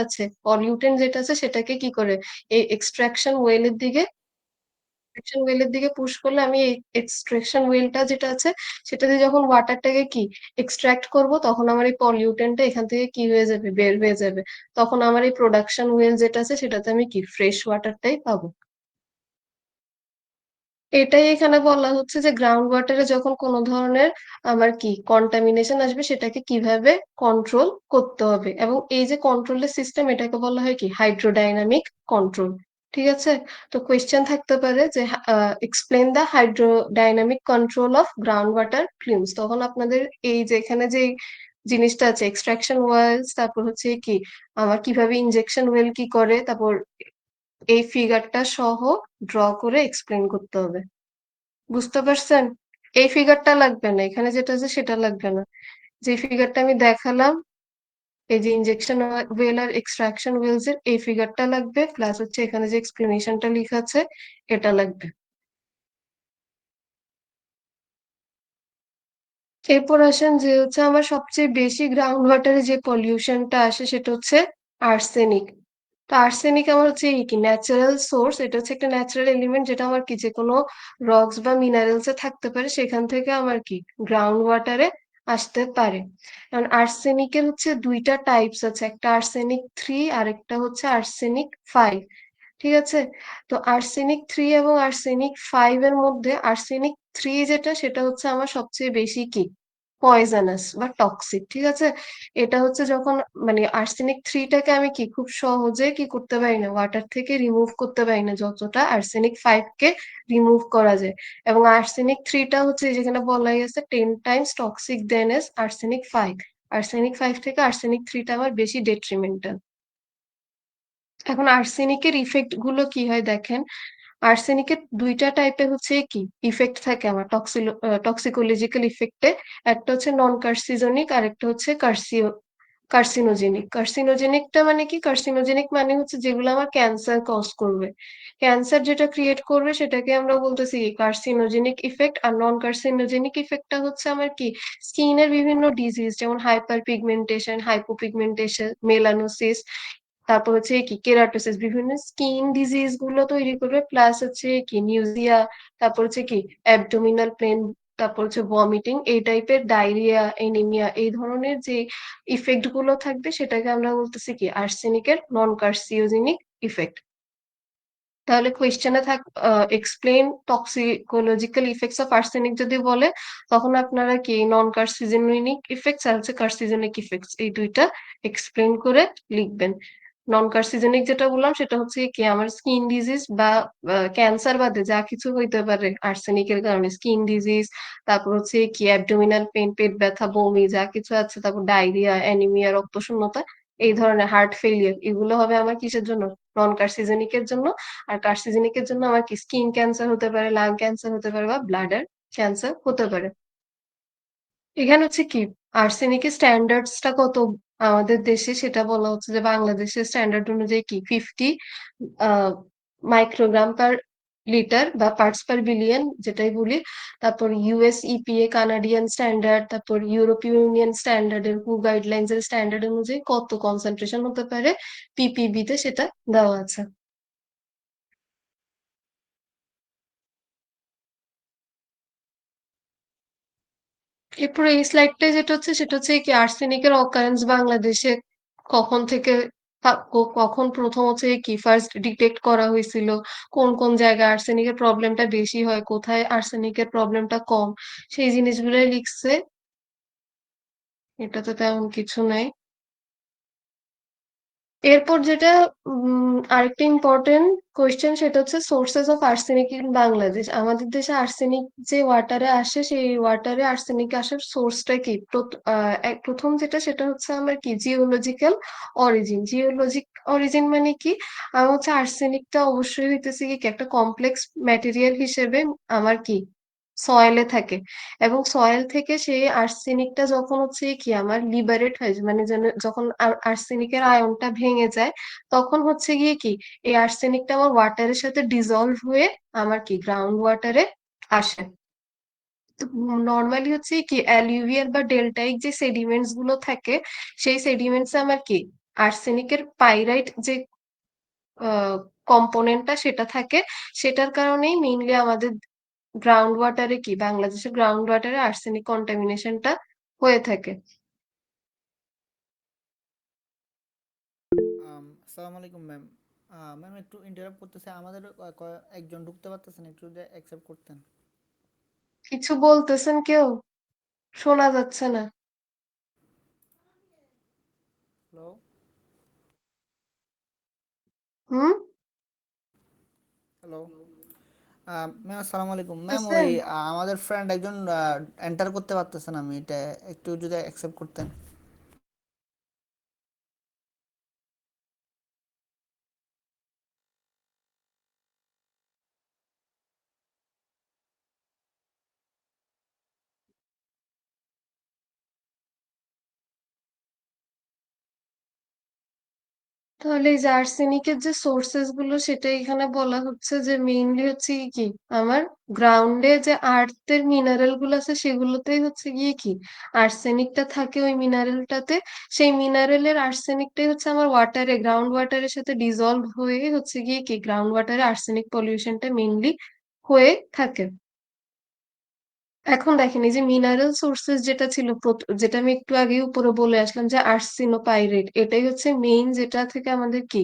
আছে পলিউটেন্ট যেটা আছে সেটাকে কি করে এই এক্সট্রাকশন ওয়েল এর দিকে পুশ করলে আমি এই এক্সট্রাকশন ওয়েলটা যেটা আছে সেটা দিয়ে যখন ওয়াটারটাকে কি এক্সট্রাক্ট করব তখন আমার এই পলিউটেন্টটা এখান থেকে কি হয়ে যাবে বের হয়ে যাবে। তখন আমার এই প্রোডাকশন ওয়েল যেটা আছে সেটাতে আমি কি ফ্রেশ ওয়াটারটাই পাবো। এটাই এখানে বলা হচ্ছে যে গ্রাউন্ড ওয়াটারে যখন কোনো ধরনের আমার কি কন্টামিনেশন আসবে সেটাকে কিভাবে কন্ট্রোল করতে হবে, এবং এই যে কন্ট্রোলের সিস্টেম এটাকে বলা হয় কি হাইড্রোডাইনামিক কন্ট্রোল। ঠিক আছে। তো কোয়েশ্চেন থাকতে পারে যে explain the hydrodynamic control of ground water films, তখন আপনাদের এই যে এখানে যে জিনিসটা আছে এক্সট্রাকশন ওয়েলস, তারপর হচ্ছে কি আমার কিভাবে ইনজেকশন ওয়েল কি করে, তারপর এই ফিগারটা সহ ড্র করে এক্সপ্লেন করতে হবে। বুঝতে পারছেন? এই ফিগারটা লাগবে না, এখানে যেটা আছে সেটা লাগবে না। যে ফিগারটা আমি দেখালাম, এই যে ইনজেকশন ওয়েল আর এক্সট্রাকশন ওয়েলস এর এই ফিগারটা লাগবে, প্লাস হচ্ছে এখানে যে এক্সপ্লেনেশনটা লেখা আছে এটা লাগবে। এরপর আসেন যে হচ্ছে আমার সবচেয়ে বেশি গ্রাউন্ড ওয়াটারে যে পলিউশনটা আসে সেটা হচ্ছে আর্সেনিক। তো আর্সেনিক আমার হচ্ছে এই কি ন্যাচারাল সোর্স, এটা হচ্ছে একটা ন্যাচারাল এলিমেন্ট যেটা আমার কি যে কোনো রকস বা মিনারেলস এ থাকতে পারে, সেখান থেকে আমার কি গ্রাউন্ড ওয়াটারে আসতে পারে। কারণ আর্সেনিকের হচ্ছে দুইটা টাইপস আছে, একটা আর্সেনিক 3 আর একটা হচ্ছে আর্সেনিক 5। ঠিক আছে। তো আর্সেনিক 3 এবং আর্সেনিক 5 এর মধ্যে আর্সেনিক 3 যেটা সেটা হচ্ছে আমার সবচেয়ে বেশি কি পয়জানাস বা টক্সিক। ঠিক আছে। এটা হচ্ছে যখন মানে আর্সেনিক 3টাকে আমি কি খুব সহজে কি করতে পারি না, ওয়াটার থেকে রিমুভ করতে পারি না যতটা আর্সেনিক 5 কে রিমুভ করা যায়। এবং আর্সেনিক 3টা হচ্ছে যেখানে বলাই আছে 10 টাইমস টক্সিক দেন এস আর্সেনিক 5। আর্সেনিক 5 থেকে আর্সেনিক 3টা আমার বেশি ডেট্রিমেন্টাল। এখন আর্সেনিকের ইফেক্ট গুলো কি হয় দেখেন। আর্সেনিকের দুইটা টাইপের হচ্ছে কি ইফেক্ট থাকে আমার টক্সিকোলজিক্যাল ইফেক্টে। একটা হচ্ছে নন কার্সিজনিক আর একটা হচ্ছে কার্সিনোজেনিক। কার্সিনোজেনিকটা মানে কি, কার্সিনোজেনিক মানে হচ্ছে যেগুলো আমার ক্যান্সার কজ করবে, ক্যান্সার যেটা ক্রিয়েট করবে সেটাকে আমরা বলতেছি কি কার্সিনোজেনিক ইফেক্ট। আর নন কার্সিনোজেনিক ইফেক্টটা হচ্ছে আমার কি স্কিনের বিভিন্ন ডিজিজ যেমন হাইপার পিগমেন্টেশন, হাইপোপিগমেন্টেশন, মেলানোসিস, তারপর হচ্ছে কি কেরাটোসিস, বিভিন্ন স্কিন ডিজিজ গুলো তৈরি করবে, প্লাস হচ্ছে কি নিউজিয়া, তারপর হচ্ছে কি অ্যাবডোমিনাল পেন, তারপর হচ্ছে ভমিটিং, এই টাইপের ডায়রিয়া, এনিমিয়া, এই ধরনের যে ইফেক্ট গুলো থাকবে সেটাকে আমরা বলতেছি কি আর্সেনিকের নন কার্সিনোজেনিক ইফেক্ট। তাহলে কোয়েশ্চেনে থাক এক্সপ্লেন টক্সিকোলজিক্যাল ইফেক্টস অফ আর্সেনিক যদি বলে, তখন আপনারা কি নন কার্সিজেনিক ইফেক্টস আর হচ্ছে কার্সিজেনিক ইফেক্টস এই দুইটা এক্সপ্লেন করে লিখবেন। নন কার্সিজেনিক যেটা বললাম সেটা হচ্ছে কি আমার স্কিন ডিজিজ বা ক্যান্সার বাদে যা কিছু হইতে পারে আর্সেনিকের কারণে, স্কিন ডিজিজ, তারপর হচ্ছে কি অ্যাবডোমিনাল পেন, পেট ব্যথা, বমি, যা কিছু আছে, তারপর ডায়রিয়া, অ্যানিমিয়া, রক্তশূন্যতা, এই ধরনের হার্ট ফেলিয়ার, এগুলো হবে আমার কিসের জন্য, নন কার্সিজেনিকের জন্য। আর কার্সিজেনিকের জন্য আমার কি স্কিন ক্যান্সার হতে পারে, লাং ক্যান্সার হতে পারে বা ব্লাডার ক্যান্সার হতে পারে। এখানে হচ্ছে কি আর্সেনিকের স্ট্যান্ডার্ডসটা কত আমাদের দেশে সেটা বলা হচ্ছে যে বাংলাদেশের স্ট্যান্ডার্ড অনুযায়ী কি 50 মাইক্রোগ্রাম পার লিটার বা পার্টস পার বিলিয়ন যেটাই বলি। তারপর ইউএস ইপিএ কানাডিয়ান স্ট্যান্ডার্ড, তারপর ইউরোপীয় ইউনিয়ন স্ট্যান্ডার্ডের হু গাইডলাইন্স এর স্ট্যান্ডার্ড অনুযায়ী কত কনসেন্ট্রেশন হতে পারে পিপিবি তে সেটা দেওয়া আছে। এরপরে এই স্লাইডটাই যেটা হচ্ছে সেটা হচ্ছে কি আর্সেনিকের অকারেন্স বাংলাদেশে কখন থেকে কখন প্রথম হচ্ছে কি ফার্স্ট ডিটেক্ট করা হয়েছিল, কোন কোন জায়গায় আর্সেনিকের প্রবলেমটা বেশি হয়, কোথায় আর্সেনিকের প্রবলেমটা কম, সেই জিনিসগুলোই লিখছে। এটা তো তেমন কিছু নাই। এরপর যেটা আরেকটা ইম্পর্টেন্ট কোয়েশ্চেন সেটা হচ্ছে sources of arsenic in Bangladesh. আমাদের দেশে আর্সেনিক যে ওয়াটারে আসে সেই ওয়াটারে আর্সেনিক আসার সোর্সটা কি, প্রথম যেটা সেটা হচ্ছে আমার কি জিওলজিক্যাল অরিজিন। জিওলজিক অরিজিন মানে কি, আমার হচ্ছে আর্সেনিকটা অবশ্যই হইতেছে কি একটা কমপ্লেক্স ম্যাটেরিয়াল হিসেবে আমার কি সয়েলে থাকে, এবং সয়েল থেকে সেই আর্সেনিকটা যখন হচ্ছে কি আমার লিবারেট হয়, মানে যখন আর্সেনিকের আয়নটা ভেঙে যায়, তখন হচ্ছে গিয়ে কি এই আর্সেনিকটা আমার ওয়াটারের সাথে ডিজলভ হয়ে আমার কি গ্রাউন্ড ওয়াটারে আসে। তো নর্মালি হচ্ছে কি অ্যালুভিয়াল বা ডেল্টাইক যে সেডিমেন্টস গুলো থাকে সেই সেডিমেন্টস আমার কি আর্সেনিকের পাইরাইট যে আ কম্পোনেন্টটা সেটা থাকে। সেটার কারণেই মেইনলি আমাদের গ্রাউন্ড ওয়াটারে কি বাংলাদেশের গ্রাউন্ড ওয়াটারে আর্সেনিক কন্টামিনেশন টা হয়ে থাকে। আসসালামু আলাইকুম ম্যাম। ম্যাম একটু ইন্টারাপ্ট করতেছে, আমাদের একজন ঢুকতে পারতেছেন, একটু যদি অ্যাকসেপ্ট করতেন। কিছু বলতেছেন কেউ? শোনা যাচ্ছে না। হ্যালো। হুম? হ্যালো। ম্যাম আসসালামু আলাইকুম ম্যাম। ওই বুঝতেছেন? আমাদের ফ্রেন্ড একজন এন্টার করতে পারতেছেন, আমি এটা একটু যদি অ্যাকসেপ্ট করতেন। তাহলে এই যে আর্সেনিকের যে সোর্সেস গুলো সেটা এখানে বলা হচ্ছে যে মেইনলি হচ্ছে কি আমার গ্রাউন্ডে যে আর্থের মিনারেল গুলো আছে সেগুলোতেই হচ্ছে গিয়ে কি আর্সেনিকটা থাকে ওই মিনারেলটাতে। সেই মিনারেলের আর্সেনিকটাই হচ্ছে আমার ওয়াটারে গ্রাউন্ড ওয়াটারের সাথে ডিজলভ হয়ে হচ্ছে গিয়ে কি গ্রাউন্ড ওয়াটারে আর্সেনিক পলিউশনটা মেইনলি হয়ে থাকে। এখন দেখেন এই যে মিনারেল সোর্সেস যেটা ছিল যেটা আমি একটু আগে উপরে বলে আসলাম যে আর্সেনোপাইরেট এটাই হচ্ছে মেইন যেটা থেকে আমাদের কি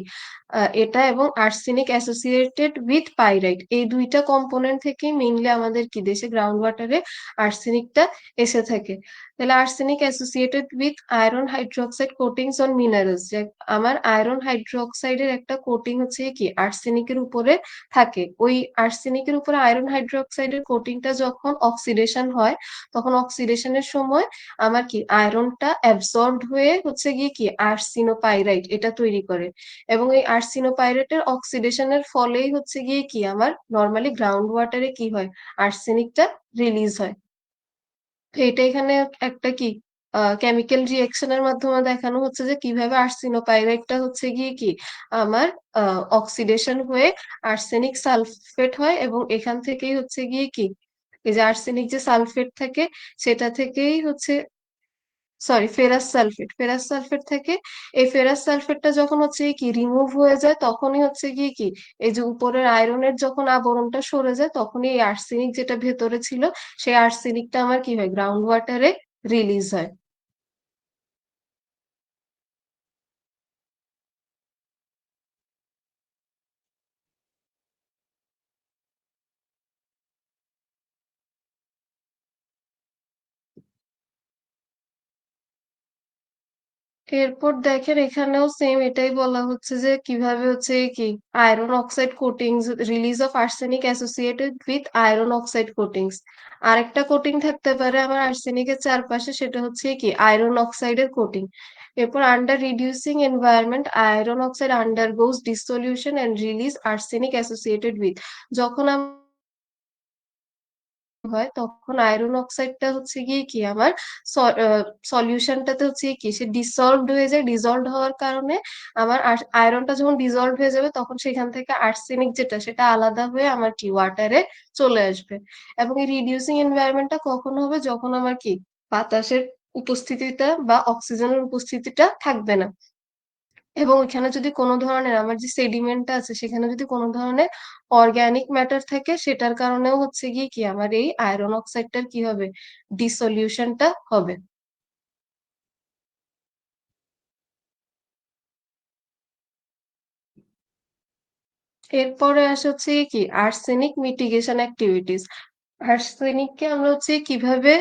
এটা এবং আর্সেনিক অ্যাসোসিয়েটেড উইথ পাইরাইট এই দুইটা কম্পোনেন্ট থেকে মেইনলি আমাদের কি দেশে গ্রাউন্ড ওয়াটারে আর্সেনিকটা এসে থাকে। তাহলে arsenic associated with iron hydroxide coatings on minerals যে আমার আয়রন হাইড্রোক্সাইডের একটা কোটিং হচ্ছে কি আর্সেনিকের উপরে থাকে। ওই আর্সেনিকের উপরে আয়রন হাইড্রোক্সাইডের কোটিংটা যখন অক্সিডেশন হয় তখন অক্সিডেশনের সময় আমার কি আয়রনটা অ্যাবসর্বড হয়ে হচ্ছে গিয়ে কি আর্সিনোপাইরাইট এটা তৈরি করে। এবং এই আর্সিনোপাইরেটের অক্সিডেশনের ফলেই হচ্ছে গিয়ে কি আমার নর্মালি গ্রাউন্ড ওয়াটারে কি হয় আর্সেনিকটা রিলিজ হয়। তো এটা এখানে একটা কি কেমিক্যাল রিঅ্যাকশনের মাধ্যমে দেখানো হচ্ছে যে কিভাবে আর্সেনোপাইরাইটটা হচ্ছে গিয়ে কি আমার অক্সিডেশন হয়ে আর্সেনিক সালফেট হয় এবং এখান থেকেই হচ্ছে গিয়ে কি এই যে আর্সেনিক যে সালফেট থাকে সেটা থেকেই হচ্ছে সরি ফেরাস সালফেট থেকে এই ফেরাস সালফেটটা যখন হচ্ছে কি রিমুভ হয়ে যায় তখনই হচ্ছে গিয়ে কি এই যে উপরের আয়রনের যখন আবরণটা সরে যায় তখনই এই আর্সেনিক যেটা ভেতরে ছিল সেই আর্সেনিকটা আমার কি হয় গ্রাউন্ড ওয়াটারে রিলিজ হয়। এরপর দেখেন এখানেও সেম এটাই বলা হচ্ছে যে কিভাবে হচ্ছে কি iron oxide coatings release of arsenic associated with iron oxide coatings. আরেকটা কোটিং থাকতে পারে আমার আর্সেনিকের চারপাশে সেটা হচ্ছে কি আয়রন অক্সাইডের কোটিং। এরপর under reducing environment iron oxide undergoes dissolution and release arsenic associated with যখন হয় তখন আয়রন অক্সাইডটা হচ্ছে গিয়ে কি আমার সলিউশনটাতে হচ্ছে কি সে ডিসলভড হয়ে যায় ডিসলভড হওয়ার কারণে আমার আয়রনটা যখন ডিসলভ হয়ে যাবে তখন সেখান থেকে আর্সেনিক যেটা সেটা আলাদা হয়ে আমার কি ওয়াটারে চলে আসবে। এবং এই রিডিউসিং এনভায়রনমেন্টটা কখন হবে যখন আমার কি বাতাসের উপস্থিতিটা বা অক্সিজেনের উপস্থিতিটা থাকবে না। এবং ওইখানে যদি কোনো ধরনের আমার যে সেডিমেন্টটা আছে সেখানে যদি কোনো ধরনের অর্গানিক ম্যাটার থাকে সেটার কারণেও হচ্ছে গিয়ে কি আমার এই আয়রন অক্সাইডটার কি হবে ডিসলিউশনটা হবে। এরপরে আসে হচ্ছে কি আর্সেনিক মিটিগেশন অ্যাক্টিভিটিস। আর্সেনিককে আমরা হচ্ছে কিভাবে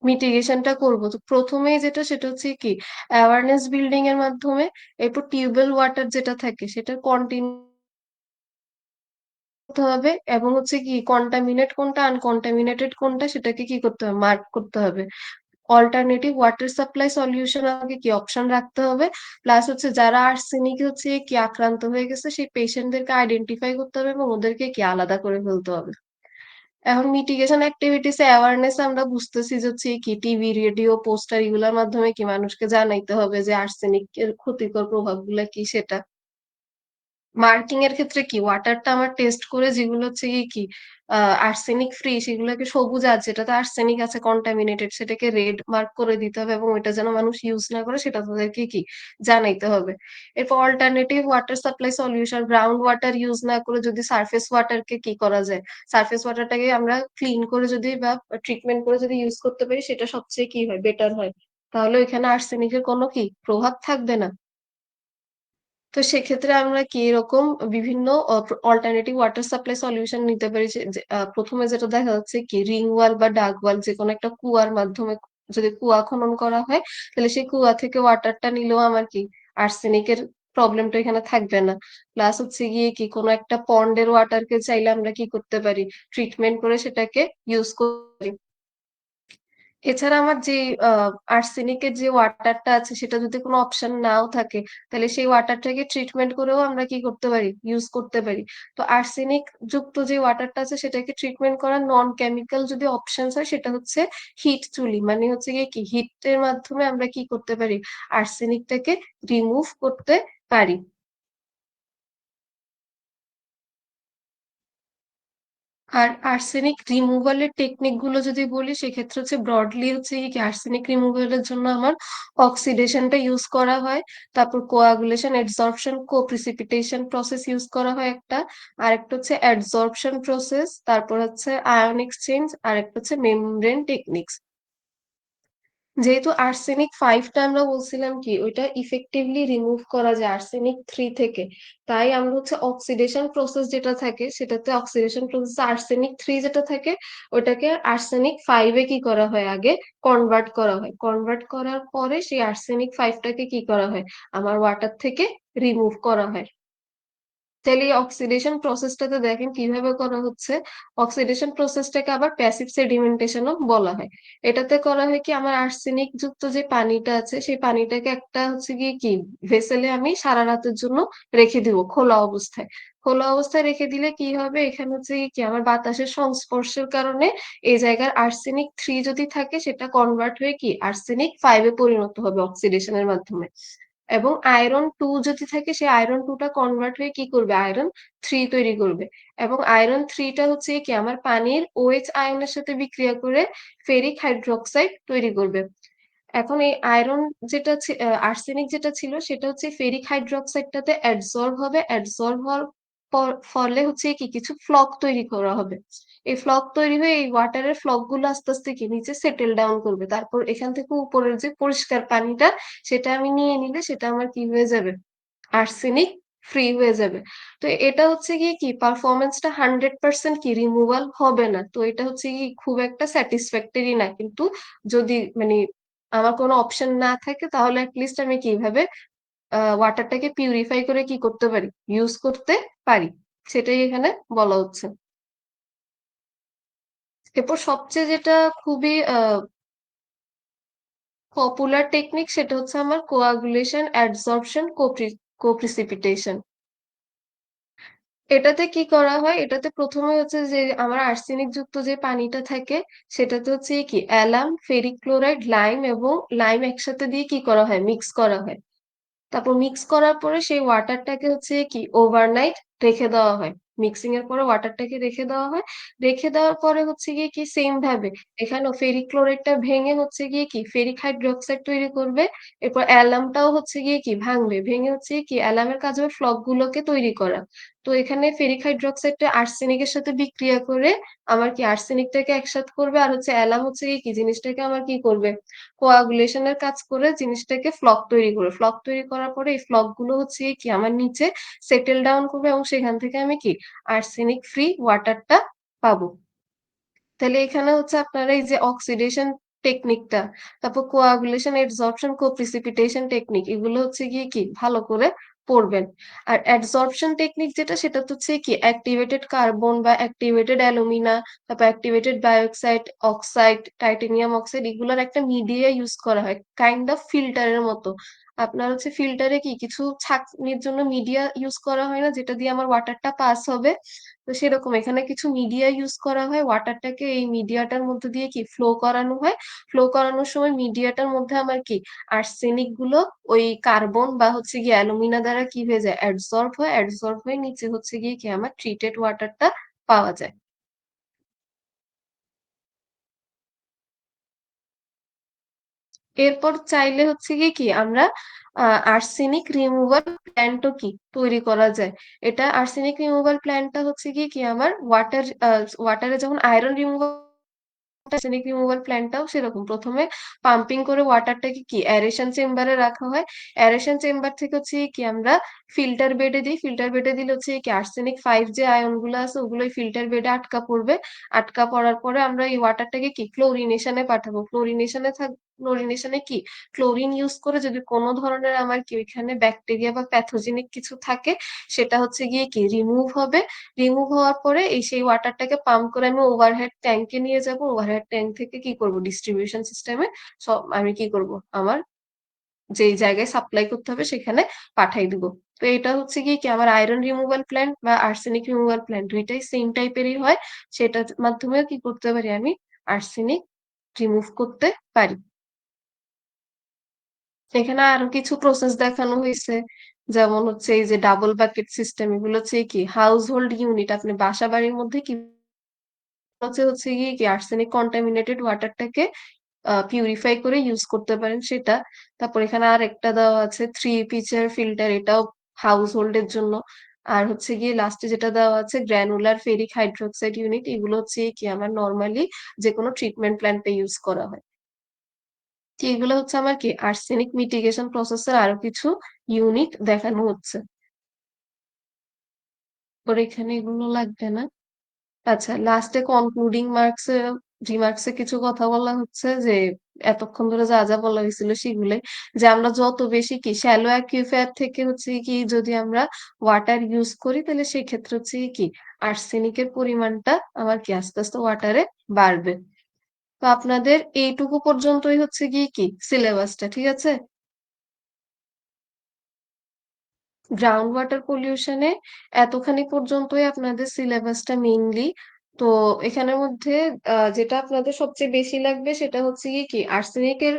মিটিগেশনটা করব তো প্রথমেই যেটা সেটা হচ্ছে কি অ্যাওয়ারনেস বিল্ডিং এর মাধ্যমে। এরপর টিউবওয়েল ওয়াটার যেটা থাকে সেটা কন্টিনিউ করতে হবে এবং হচ্ছে কি কন্টামিনেট কোনটা আনকন্টামিনেটেড কোনটা সেটাকে কি করতে হবে মার্ক করতে হবে। অল্টারনেটিভ ওয়াটার সাপ্লাই সলিউশন আমাকে কি অপশন রাখতে হবে। প্লাস হচ্ছে যারা আর্সেনিক হচ্ছে কি আক্রান্ত হয়ে গেছে সেই পেশেন্টদেরকে আইডেন্টিফাই করতে হবে এবং ওদেরকে কি আলাদা করে ফেলতে হবে। এখন মিটিগেশন অ্যাক্টিভিটিস এ অ্যাওয়ারনেস আমরা বুঝতেছি যে হচ্ছে কি টিভি রেডিও পোস্টার এগুলোর মাধ্যমে কি মানুষকে জানাইতে হবে যে আর্সেনিক এর ক্ষতিকর প্রভাবগুলো কি সেটা। মার্কিং এর ক্ষেত্রে কি ওয়াটারটা আমার টেস্ট করে যেগুলো হচ্ছে গিয়ে কি আর্সেনিক ফ্রি সেগুলোকে সবুজ, আর যেটাতে আর্সেনিক আছে কন্টামিনেটেড সেটাকে রেড মার্ক করে দিতে হবে এবং ওইটা যেন মানুষ ইউজ না করে সেটা তাদেরকে কি জানাইতে হবে। এরপর alternative water supply solution, ground water use না করে যদি সারফেস ওয়াটারকে কি করা যায়, সারফেস ওয়াটারটাকে আমরা ক্লিন করে যদি বা ট্রিটমেন্ট করে যদি ইউজ করতে পারি সেটা সবচেয়ে কি হয়, বেটার হয়। তাহলে ওইখানে আর্সেনিকের কোনো কি প্রভাব থাকবে না। তো সেক্ষেত্রে আমরা কি এরকম বিভিন্ন অল্টারনেটিভ ওয়াটার সাপ্লাই সলিউশন নিতে পারি প্রথমে যেটা দেখা যাচ্ছে কি রিং ওয়াল বা ডাগ ওয়াল যে কোনো একটা কুয়ার মাধ্যমে যদি কুয়া খনন করা হয় তাহলে সেই কুয়া থেকে ওয়াটারটা নিলেও আমার কি আর্সেনিকের প্রবলেমটা এখানে থাকবে না। প্লাস হচ্ছে গিয়ে কি কোনো একটা পন্ডের ওয়াটারকে চাইলে আমরা কি করতে পারি, ট্রিটমেন্ট করে সেটাকে ইউজ করতে পারি। এছাড়া আমার যে আর্সেনিকের যে ওয়াটারটা আছে সেটা যদি কোনো অপশন নাও থাকে তাহলে সেই ওয়াটারটাকে ট্রিটমেন্ট করেও আমরা কি করতে পারি, ইউজ করতে পারি। তো আর্সেনিক যুক্ত যে ওয়াটারটা আছে সেটাকে ট্রিটমেন্ট করার নন কেমিক্যাল যদি অপশনস হয় সেটা হচ্ছে হিট চুলি, মানে হচ্ছে গিয়ে কি হিটের মাধ্যমে আমরা কি করতে পারি, আর্সেনিকটাকে রিমুভ করতে পারি। আর আর্সেনিক রিমুভালের টেকনিক গুলো যদি বলি সেক্ষেত্রে হচ্ছে ব্রডলি হচ্ছে কি আর্সেনিক রিমুভালের জন্য আমার অক্সিডেশনটা ইউজ করা হয়, তারপর কোয়াগুলেশন, অ্যাডসর্পশন, কো প্রিসিপিটেশন প্রসেস ইউজ করা হয় একটা, আর একটা হচ্ছে অ্যাডসর্পশন প্রসেস, তারপর হচ্ছে আয়ন এক্সচেঞ্জ, আর একটা হচ্ছে মেমব্রেন টেকনিক্স। যেহেতু আর্সেনিক 5টা আমরা বলছিলাম কি ওইটা ইফেক্টিভলি রিমুভ করা যায় আর্সেনিক 3 থেকে, তাই আমরা হচ্ছে অক্সিডেশন প্রসেস যেটা থাকে সেটাতে অক্সিডেশন প্রসেস আর্সেনিক 3 যেটা থাকে ওটাকে আর্সেনিক 5-এ কি করা হয়, আগে কনভার্ট করা হয়, কনভার্ট করার পরে সেই আর্সেনিক 5টাকে কি করা হয়, আমার ওয়াটার থেকে রিমুভ করা হয়। তাহলে এই অক্সিডেশন প্রসেসটাতে দেখেন কিভাবে করা হচ্ছে। অক্সিডেশন প্রসেসটাকে আবার প্যাসিভ সেডিমেন্টেশনও বলা হয়। এটাতে করা হয় কি আমার আর্সেনিক যুক্ত যে পানিটা আছে সেই পানিটাকে একটা হচ্ছে গিয়ে কি ভেসেলে আমি সারা রাতের জন্য রেখে দিব খোলা অবস্থায়। খোলা অবস্থায় রেখে দিলে কি হবে, এখানে হচ্ছে কি আমার বাতাসের সংস্পর্শের কারণে এই জায়গার আর্সেনিক 3 যদি থাকে সেটা কনভার্ট হয়ে কি আর্সেনিক 5-এ পরিণত হবে অক্সিডেশনের মাধ্যমে। এবং আয়রন 2 যদি থাকে সেই আয়রন 2 টা কনভার্ট হয়ে কি করবে, আয়রন 3 তৈরি করবে। এবং আয়রন 3 টা হচ্ছে কি আমার পানির OH আয়নের সাথে বিক্রিয়া করে ফেরিক হাইড্রোক্সাইড তৈরি করবে। এখন এই আয়রন যেটা আর্সেনিক যেটা ছিল সেটা হচ্ছে ফেরিক হাইড্রোক্সাইডটাতে অ্যাডসর্ব হবে, অ্যাডসর্ব হওয়ার ফলে হচ্ছে কি কিছু ফ্লক তৈরি করা হবে। এই ফ্লক তৈরি হয়ে এই ওয়াটারের ফ্লক গুলো আস্তে আস্তে কি নিচে সেটেল ডাউন করবে, তারপর এখান থেকে উপরের যে পরিষ্কার পানিটা সেটা আমি নিয়ে নিলে সেটা আমার কি হয়ে যাবে, আর্সেনিক ফ্রি হয়ে যাবে। তো এটা হচ্ছে গিয়ে কি পারফরমেন্সটা 100% কি রিমুভাল হবে না, তো এটা হচ্ছে কি খুব একটা স্যাটিসফ্যাক্টরি না, কিন্তু যদি মানে আমার কোনো অপশন না থাকে তাহলে অ্যাটলিস্ট আমি কিভাবে ওয়াটারটাকে পিউরিফাই করে কি করতে পারি, ইউজ করতে পারি, সেটাই এখানে বলা হচ্ছে। এরপর সবচেয়ে যেটা খুবই পপুলার টেকনিক সেটা হচ্ছে আমার কোয়াগুলেশন, অ্যাডসর্পশন, কোপ্রিসিপিটেশন। এটাতে কি করা হয়, এটাতে প্রথমে হচ্ছে যে আমার আর্সেনিক যুক্ত যে পানিটা থাকে সেটাতে হচ্ছে কি অ্যালাম, ফেরিক ক্লোরাইড, লাইম এবং লাইম একসাথে দিয়ে কি করা হয়, মিক্স করা হয়। তারপর মিক্স করার পরে সেই ওয়াটারটাকে হচ্ছে কি ওভারনাইট রেখে দেওয়া হয়। মিক্সিং এর পরে ওয়াটারটাকে রেখে দেওয়া হয়। রেখে দেওয়ার পরে হচ্ছে গিয়ে কি সেম ভাবে এখানেও ফেরিক ক্লোরাইডটা ভেঙে হচ্ছে গিয়ে কি ফেরিক হাইড্রোক্সাইড তৈরি করবে। এরপর অ্যালামটাও হচ্ছে গিয়ে কি ভাঙবে, ভেঙে হচ্ছে কি অ্যালামের কাজ হবে ফ্লক গুলোকে তৈরি করা। তো এখানে ফেরিক হাইড্রোক্সাইডটা আর্সেনিকের সাথে বিক্রিয়া করে আমার কি আর্সেনিকটাকে একসাথে করবে, আর হচ্ছে অ্যালাম হচ্ছে কি জিনিসটাকে আমার কি করবে, কোয়াগুলেশনের কাজ করে জিনিসটাকে ফ্লক তৈরি করে, ফ্লক তৈরি করার পরে এই ফ্লক গুলো হচ্ছে কি আমার নিচে সেটেল ডাউন করবে এবং সেখান থেকে আমি কি আর্সেনিক ফ্রি ওয়াটারটা পাবো। তাহলে এখানে হচ্ছে আপনারা এই যে অক্সিডেশন টেকনিকটা, তারপর কোয়াগুলেশন, অ্যাডসর্পশন, কোপ্রিসিপিটেশন টেকনিক এগুলো হচ্ছে গিয়ে কি ভালো করে পড়বেন। আর অ্যাডসর্পশন টেকনিক যেটা সেটা হচ্ছে কি অ্যাক্টিভেটেড কার্বন বা অ্যাক্টিভেটেড অ্যালুমিনা, তারপর অ্যাক্টিভেটেড বায়োক্সাইড, অক্সাইড, টাইটেনিয়াম অক্সাইড এগুলোর একটা মিডিয়া ইউজ করা হয় কাইন্ড অফ ফিল্টারের মতো। আপনার হচ্ছে ফিল্টারে কি কিছু ছাঁকনির জন্য মিডিয়া ইউজ করা হয় না, যেটা দিয়ে আমার ওয়াটারটা পাস হবে। তো সেরকম এখানে কিছু মিডিয়া ইউজ করা হয়, ওয়াটারটাকে এই মিডিয়াটার মধ্যে দিয়ে কি ফ্লো করানো হয়। ফ্লো করানোর সময় মিডিয়াটার মধ্যে আমার কি আর্সেনিক গুলো ওই কার্বন বা হচ্ছে গিয়ে অ্যালুমিনা দ্বারা কি হয়ে যায়, অ্যাডসর্ব হয়ে নিচে হচ্ছে গিয়ে কি আমার ট্রিটেড ওয়াটারটা পাওয়া যায়। এরপর চাইলে হচ্ছে গিয়ে কি আমরা আর্সেনিক রিমুভাল প্ল্যান্টও কি তৈরি করা যায়। এটা আর্সেনিক রিমুভাল প্ল্যান্টটা হচ্ছে গিয়ে কি আমার ওয়াটারে যখন আয়রন রিমুভাল, আর্সেনিক রিমুভাল প্ল্যান্টটাও সেরকম প্রথমে পাম্পিং করে ওয়াটারটাকে কি অ্যারেশন চেম্বারে রাখা হয়। অ্যারেশন চেম্বার থেকে হচ্ছে কি আমরা ফিল্টার বেডে দিই, ফিল্টার বেডে দিলে হচ্ছে কি আর্সেনিক 5 যে আয়ন গুলো আছে ওগুলো ফিল্টার বেডে আটকা পড়বে। আটকা পড়ার পরে আমরা এই ওয়াটারটাকে কি ক্লোরিনেশনে পাঠাবো। ক্লোরিনেশনে কি ক্লোরিন ইউজ করে যদি কোনো ধরনের আমার কি ওইখানে ব্যাকটেরিয়া বা প্যাথোজেনিক কিছু থাকে সেটা হচ্ছে গিয়ে কি রিমুভ হবে। রিমুভ হওয়ার পরে এই সেই ওয়াটারটাকে পাম্প করে আমি ওভারহেড ট্যাঙ্কে নিয়ে যাব। ওভারহেড ট্যাঙ্ক থেকে কি করব, ডিস্ট্রিবিউশন সিস্টেমে সব আমি কি করব, আমার যেই জায়গায় সাপ্লাই করতে হবে সেখানে পাঠাই দিব। তো এটা হচ্ছে গিয়ে কি আমার আয়রন রিমুভাল প্ল্যান্ট বা আর্সেনিক রিমুভাল প্ল্যান্ট দুইটাই সেম টাইপেরই হয়। সেটার মাধ্যমেও কি করতে পারি, আমি আর্সেনিক রিমুভ করতে পারি। এখানে আরো কিছু প্রসেস দেখানো হয়েছে, যেমন হচ্ছে এই যে ডাবল বাকেট সিস্টেম, এগুলো হচ্ছে কি হাউস হোল্ড ইউনিট, আপনি বাসা বাড়ির মধ্যে কি হচ্ছে হচ্ছে গিয়ে কি আর্সেনিক কন্টামিনেটেড ওয়াটারটাকে পিউরিফাই করে ইউজ করতে পারেন সেটা। তারপর এখানে আর একটা দেওয়া আছে 3 পিচের ফিল্টার, এটাও হাউস হোল্ডের জন্য। আর হচ্ছে গিয়ে লাস্টে যেটা দেওয়া আছে গ্র্যানুলার ফেরিক হাইড্রোক্সাইড ইউনিট, এগুলো হচ্ছে কি আমার নর্মালি যে কোনো ট্রিটমেন্ট প্ল্যান্টে ইউজ করা হয়। কি এগুলো হচ্ছে আমার কি আর্সেনিক মিটিগেশন প্রসেসের আরো কিছু ইউনিট দেখানো হচ্ছে। পরে এখানে এগুলো লাগবে না। আচ্ছা, লাস্টে কনক্লুডিং রিমার্কসে কিছু কথা বলা হচ্ছে যে এতক্ষণ ধরে যা যা বলা হয়েছিল সেগুলো, যে আমরা যত বেশি কি শ্যালো অ্যাকুইফায়ার থেকে হচ্ছে কি যদি আমরা ওয়াটার ইউজ করি তাহলে সেই ক্ষেত্রে হচ্ছে কি আর্সেনিকের পরিমাণটা আমার কি আস্তে আস্তে ওয়াটারে বাড়বে। তো আপনাদের এইটুকু পর্যন্তই হচ্ছে গিয়ে কি সিলেবাসটা, ঠিক আছে। গ্রাউন্ড ওয়াটার পলিউশনে এতখানি পর্যন্তই আপনাদের সিলেবাসটা মেইনলি। তো এখানের মধ্যে যেটা আপনাদের সবচেয়ে বেশি লাগবে সেটা হচ্ছে কি আর্সেনিকের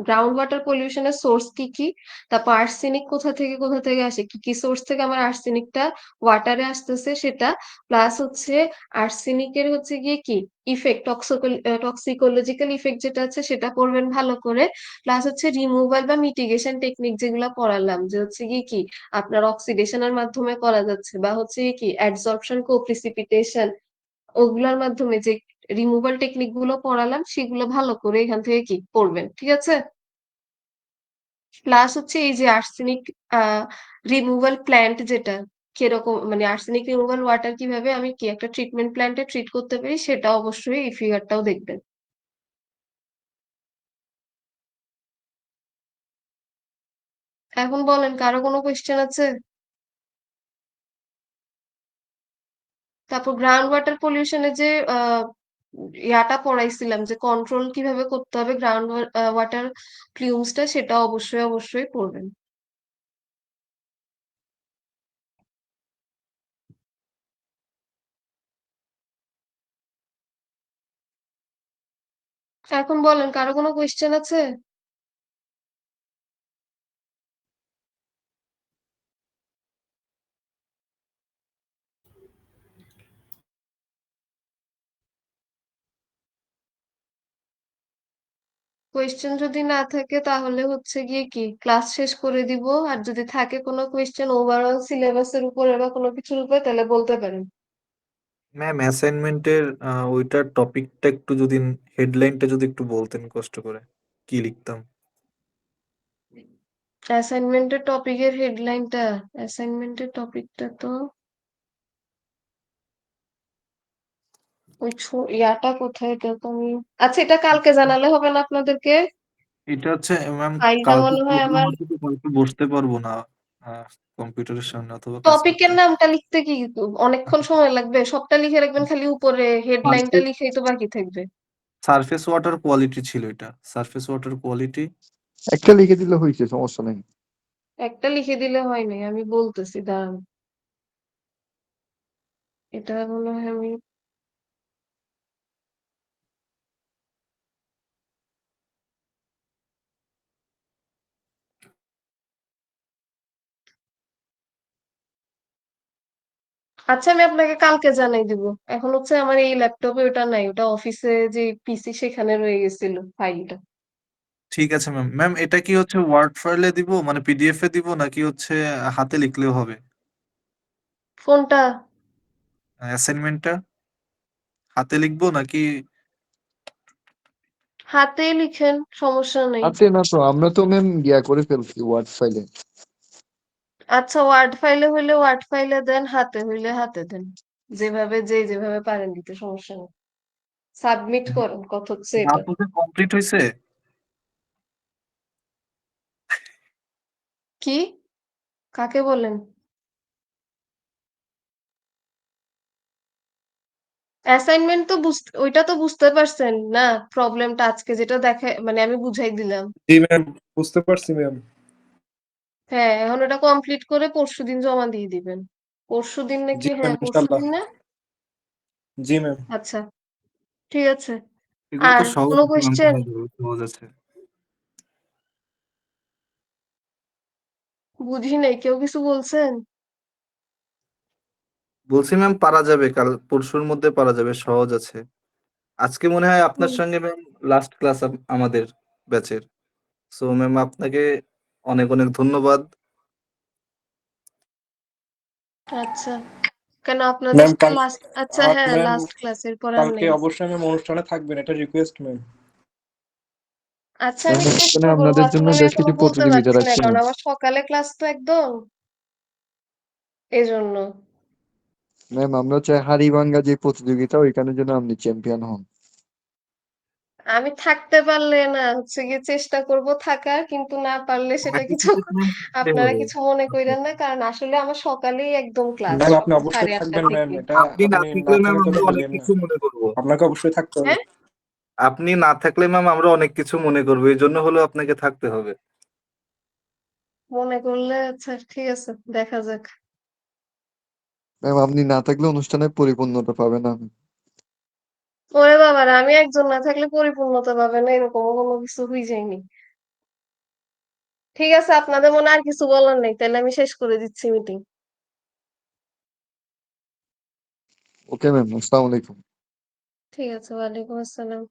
গ্রাউন্ড ওয়াটার পলিউশনের সোর্স কি কি, তারপর আর্সেনিক কোথা থেকে আসে, কি কি সোর্স থেকে আমার আর্সেনিকটা ওয়াটারে আসতেছে সেটা, প্লাস হচ্ছে আর্সেনিকের হচ্ছে গিয়ে কি ইফেক্ট, টক্সিকোলজিক্যাল ইফেক্ট যেটা আছে সেটা পড়বেন ভালো করে। প্লাস হচ্ছে রিমুভাল বা মিটিগেশন টেকনিক যেগুলো পড়ালাম, যে হচ্ছে কি আপনার অক্সিডেশনের মাধ্যমে করা যাচ্ছে বা হচ্ছে কি অ্যাডসর্পশন কো-প্রিসিপিটেশন, ওগুলোর মাধ্যমে যে রিমুভাল টেকনিক গুলো পড়ালাম সেগুলো ভালো করে এখান থেকে কি পড়বেন, ঠিক আছে। প্লাস হচ্ছে এই যে আর্সেনিক রিমুভাল প্ল্যান্ট যেটা কিরকম, মানে আর্সেনিক রিমুভাল ওয়াটার কিভাবে আমি কি একটা ট্রিটমেন্ট প্ল্যান্টে ট্রিট করতে পারি সেটা অবশ্যই এই ফিগারটাও দেখবেন। এখন বলেন, কারো কোনো কোয়েশ্চেন আছে? তারপর গ্রাউন্ড ওয়াটার পলিউশনে যে ইয়াটা পড়াইছিলাম যে কন্ট্রোল কিভাবে করতে হবে গ্রাউন্ড ওয়াটার প্লিউমসটা, সেটা অবশ্যই অবশ্যই পড়বেন। এখন বলেন, কারো কোনো কোয়েশ্চেন আছে? কোয়েশ্চেন যদি না থাকে তাহলে হচ্ছে গিয়ে কি ক্লাস শেষ করে দিব। আর যদি থাকে কোনো কোয়েশ্চেন ওভারঅল সিলেবাসের উপরে বা কোনো কিছুর উপরে তাহলে বলতে পারেন। ম্যাম অ্যাসাইনমেন্টের ওইটার টপিকটা একটু যদি হেডলাইনটা যদি একটু বলতেন কষ্ট করে কি লিখতাম। অ্যাসাইনমেন্টের টপিকটা তো ওই ইয়াটা কোথায়, এটা তো আমি, আচ্ছা এটা কালকে জানালে হবে না আপনাদেরকে? এটা হচ্ছে ম্যাম ফাইলটা কালকে মনে হয় প্রবলেম আমার, হচ্ছে তো কালকে বসতে পারবো না কম্পিউটারের সামনে অথবা কাজ করতে। টপিকের নামটা লিখতে কি অনেকক্ষণ সময় লাগবে? সবটা লিখে রাখবেন, খালি উপরে হেডলাইনটা লিখেই তো বাকি থাকবে। সারফেস ওয়াটার কোয়ালিটি ছিল এটা, সারফেস ওয়াটার কোয়ালিটি। একটা লিখে দিলে হয়েছে, সমস্যা নেই। একটা লিখে দিলে হয় নাই, আমি বলতেছি দাঁড়ান। এটা মনে হয় আমি আচ্ছা, আমি আপনাকে কালকে জানাই দিব। এখন হচ্ছে আমার এই ল্যাপটপে ওটা নাই, ওটা অফিসে যে পিসি সেখানে রয়ে গেছিল ফাইলটা। ঠিক আছে ম্যাম। ম্যাম এটা কি হচ্ছে ওয়ার্ড ফাইলে দিব, মানে পিডিএফ এ দিব, নাকি হচ্ছে হাতে লিখলেও হবে কোনটা? অ্যাসাইনমেন্টটা? হাতে লিখবো নাকি? হাতেই লিখেন, সমস্যা নেই। হাতে না তো, আমরা তো ম্যাম করে ফেলছি ওয়ার্ড ফাইলে। আচ্ছা, ওয়ার্ড ফাইলে হইলে ওয়ার্ড ফাইলে দেন, হাতে হইলে হাতে দেন। যেভাবে যেভাবে পারেন দিতে, সমস্যা নেই। সাবমিট করেন, কথা হচ্ছে এটা। আপলোড কমপ্লিট হয়েছে? কি? কাকে বলেন? অ্যাসাইনমেন্ট তো ওইটা তো বুঝতে পারছেন না, প্রবলেমটা আজকে যেটা দেখে মানে আমি বুঝাই দিলাম। জি ম্যাম, বুঝতে পারছি ম্যাম। হ্যাঁ, এখন ওটা কমপ্লিট করে পরশুদিন জমা দিয়ে দিবেন। পরশুদিন নাকি? জি ম্যাম, হ্যাঁ, ইনশাল্লাহ। পরশুদিন না? জি ম্যাম। আচ্ছা, ঠিক আছে। এগুলো আর তো সহজ কোনো আছে ম্যাম, কোয়েশ্চেন? সহজ আছে। বুঝি নাই, কেউ কিছু বলছেন? বলছি ম্যাম পারা যাবে, কাল পরশুর মধ্যে পারা যাবে, সহজ আছে। আজকে মনে হয় আপনার হুম, সঙ্গে ম্যাম লাস্ট ক্লাস আমাদের ব্যাচের। সো ম্যাম আপনাকে অনেক অনেক ধন্যবাদ। আচ্ছা। কেন আপনাদের ম্যাম সাথে লাস্ট? আচ্ছা, আর হ্যাঁ, ম্যাম লাস্ট ক্লাসের পর আর কালকে নেই। অবশ্যই ম্যাম অনুষ্ঠানে থাকবেন, এটা রিকোয়েস্ট ম্যাম। আচ্ছা, ম্যাম আমি চেষ্টা অনুষ্ঠানে করবো। আপনাদের জন্য আসলে আমি বেশ এখনো কিছু বলতে প্রতিযোগিতা পারছি না, রাখছি কারণ ম্যাম। আমার সকালে ক্লাস তো একদম, এজন্য। ম্যাম আমরা চাই হাড়িভাঙ্গা যে প্রতিযোগিতা, ওইখানে যেন আপনি চ্যাম্পিয়ন হন। আমি থাকতে পারলে না হচ্ছে গিয়ে চেষ্টা করব থাকার, কিন্তু না পারলে সেটা কিছু সার্টিফিকেট ম্যাম দিতে আপনারা হবে। কিছু মনে কইরেন না, কারণ আসলে আমার সকালেই একদম ক্লাস, ম্যাম আপনি সকাল অবশ্যই 8:30 থাকবেন ম্যাম, থেকে। এটা আপনি না আপনি থাকলে না ম্যাম থাকার আমরা কথা অনেক বলবেন না। কিছু মনে করব। আপনাকে অবশ্যই থাকতে হবে। হ্যাঁ, আপনি না থাকলে ম্যাম আমরা অনেক কিছু মনে করবো, এই জন্য হলেও আপনাকে থাকতে হবে। মনে করলে আচ্ছা, ঠিক আছে, দেখা যাক। ম্যাম আপনি না থাকলে অনুষ্ঠানের পরিপূর্ণতা পাবে না। ওরে বাবারে, আমি একজন না থাকলে পরিপূর্ণতা পাবে না, এরকম কোনো কিছু হয়ে যায়নি। ঠিক আছে, আপনাদের মনে আর কিছু বলার নেই, তাহলে আমি শেষ করে দিচ্ছি মিটিং। ওকে ম্যাম, আসসালামু আলাইকুম। ঠিক আছে, ওয়ালাইকুম আসসালাম।